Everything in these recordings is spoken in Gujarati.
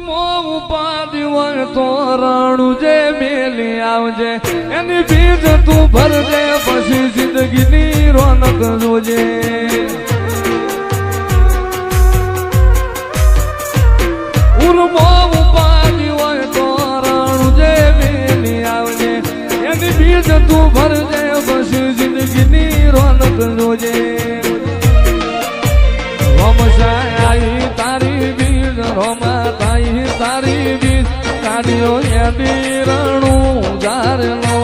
ઉપાધિ હોય તો રાણું જે મેલી આવજે એની બીજ તું ભરજે પછી જિંદગીની રોનક જોજે ઉપાધિ હોય તો રાણું જે મેલી આવજે એની બીજ તું ભરજે પછી જિંદગીની રોનક જોજે રોમસાઈ તારી બીજ રોમા તાઈ તારી બીજ કાઢ્યો એની રણું જારનો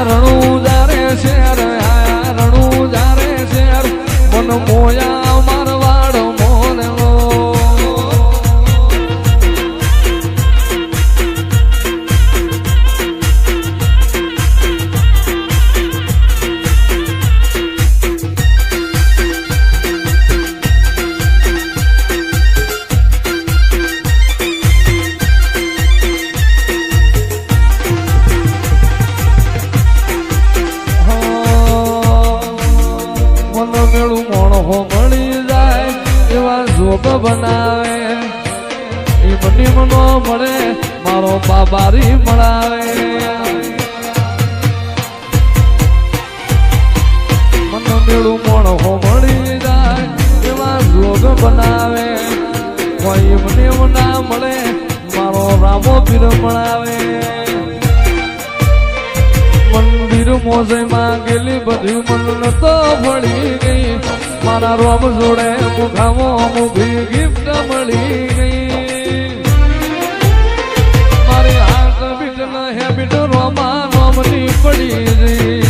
રણું જારે શેર આયા રણું જારે શેર મન મોયા મારવાડ મોનલો બનાવે એ મની મનો મળે મારો બાબારી મળાવે મન મેળું મોણ હો મળી જાય એવા જોગ બનાવે કોઈ મને ના મળે મારો રામો પીર મળાવે મંદિર મોજમાં ગયેલી બધી મન તો ભળી ગઈ મારા રોમ જોડે મુખામો મુખી ગિફ્ટ મળી ગઈ મારી હાથ બીટ ન હેબિટ રોમા રોમની પડી ગઈ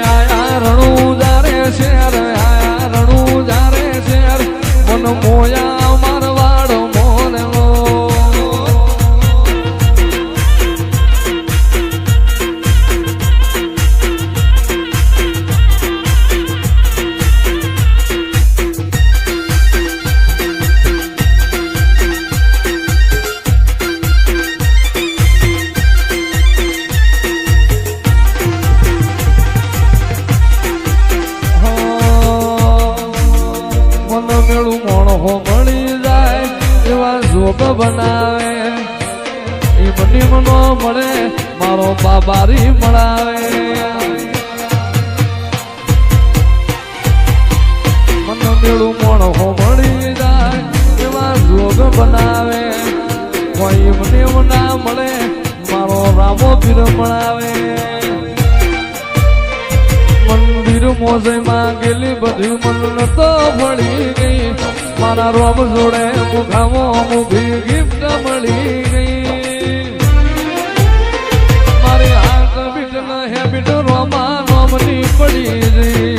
આયા રણું જારે શેર આયા રણું જારે શેર મન મોયા મારવાડ મોનલો બનાવે એ મની મનો મળે મારો બાબારી મળાવે મન મેળું મોણ હો મળી જાય એવા જોગ બનાવે કોઈ મને ના મળે મારો રામો પીર મળાવે મંદિર મોજમાં ગયેલી બધી મન તો ભળી ગઈ મારા રોમ જોડે મુખામો મુખી ગિફ્ટ મળી ગઈ મારી હાથ બીટ ન હેબિટ રોમા રોમની પડી ગઈ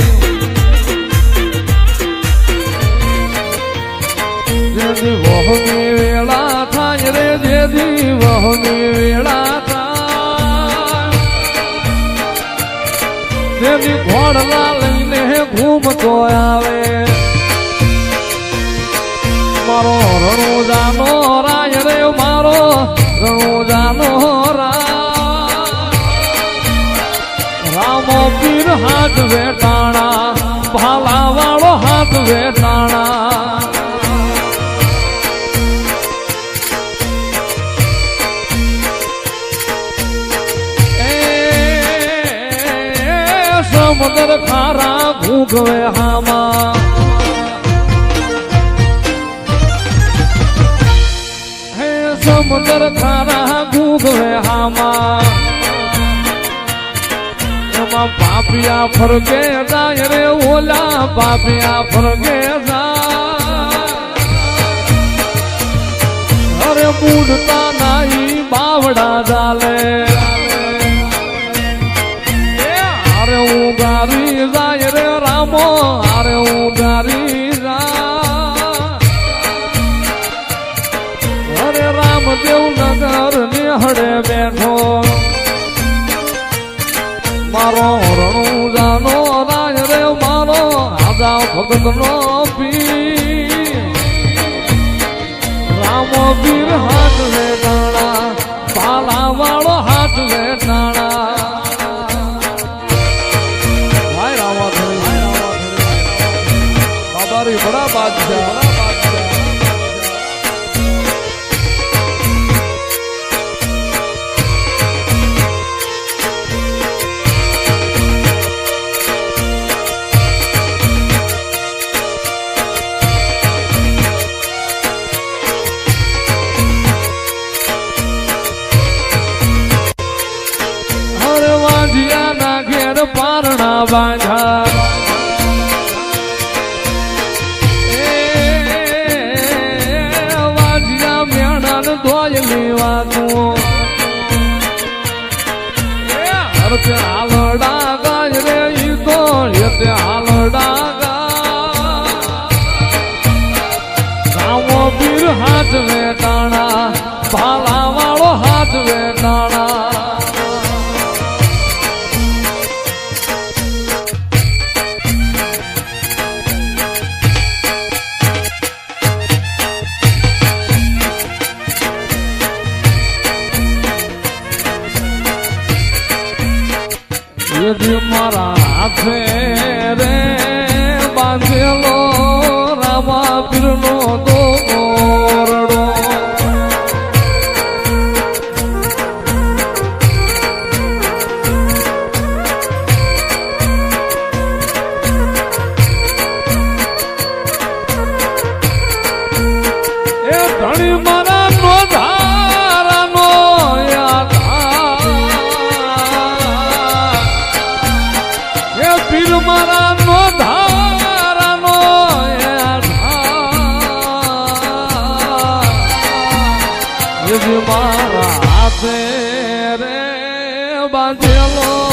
જેથી વહની વેળા થાય રે જેથી વહની વેળા થાય જેથી ઘોડલા લઈને ઘૂમતો આવે મારો રણુજાનો રાય રે મારો રણુજાનો રામો પીર હાથ વેટાણા ભાલા વાળો હાથ વેટાણા સમુદ્ર ખારા ભૂગવે હામાં સમુદ્ર ખારા ભૂગવે હામાં એમાં પાપિયા ફરકે જાય રે ઓલા પાપિયા ફરકે જાય અરે બુડતા નાઈ બાવડા ચાલે અરે ઉગારી જાય રે રામો અરે ઉગારી જાય અરે રામદેવ નગર નિહળે બેઠો મારો રણુજાનો રાજ રે મારો આજા ભગત જગતનો પીર રામો પીર હાથ વેટાણા પાલા વાળો હાથ વેટાણા ભાઈ રામા બાબારી બડા બાદશાહ પારણા બાંધા વાજિયા મેણાન ધોય લેવાનું હરતે હાલડા ગાજ રે ઈ તો હેતે હાલડા ગા રામો પીર હાથ વેટાણા ભાલા વાળો હાથ વેટાણા મારા હાથે રે બાંધેલો રામા પીરનો દોરડો એ ધણી મારા નો ધારાનો પીર મારા નો ધારાનો મારા હાથે રે બાંધેલો